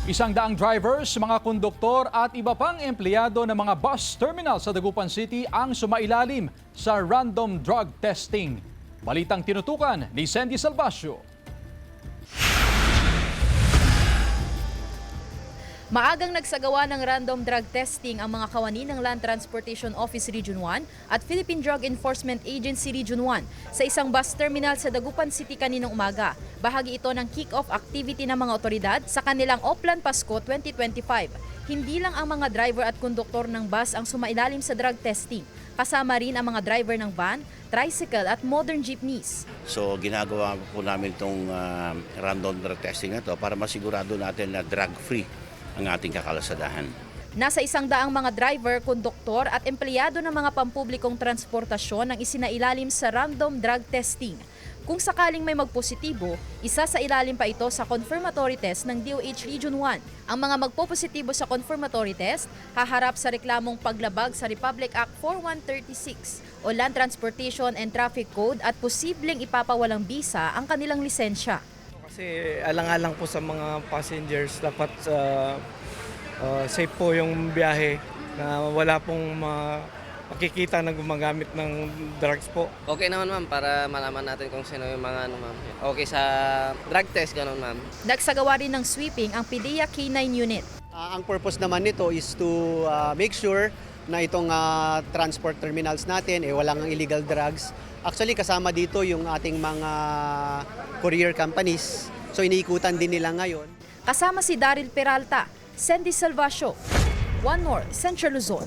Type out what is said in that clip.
100 drivers, mga konduktor at iba pang empleyado ng mga bus terminal sa Dagupan City ang sumailalim sa random drug testing. Balitang tinutukan ni Sandy Salvacio. Maagang nagsagawa ng random drug testing ang mga kawani ng Land Transportation Office Region 1 at Philippine Drug Enforcement Agency Region 1 sa isang bus terminal sa Dagupan City kaninang umaga. Bahagi ito ng kick-off activity ng mga otoridad sa kanilang Oplan Pasko 2025. Hindi lang ang mga driver at konduktor ng bus ang sumailalim sa drug testing. Kasama rin ang mga driver ng van, tricycle at modern jeepneys. So ginagawa po namin itong random drug testing na to para masigurado natin na drug-free ang ating kakalasadahan. Nasa 100 mga driver, konduktor at empleyado ng mga pampublikong transportasyon ang isinailalim sa random drug testing. Kung sakaling may magpositibo, isa sa ilalim pa ito sa confirmatory test ng DOH Region 1. Ang mga magpopositibo sa confirmatory test, haharap sa reklamong paglabag sa Republic Act 4136 o Land Transportation and Traffic Code at posibleng ipapawalang bisa ang kanilang lisensya. Kasi alang-alang po sa mga passengers, dapat safe po yung biyahe na wala pong makikita na gumagamit ng drugs po. Okay naman ma'am, para malaman natin kung sino yung mga ma'am. Okay sa drug test, ganun ma'am. Nagsagawa rin ng sweeping ang PDEA K9 unit. Ang purpose naman nito is to make sure na itong transport terminals natin walang illegal drugs. Actually kasama dito yung ating mga courier companies. So iniikutan din nila ngayon. Kasama si Daryl Peralta, Sandy Salvacio, One North, Central Luzon.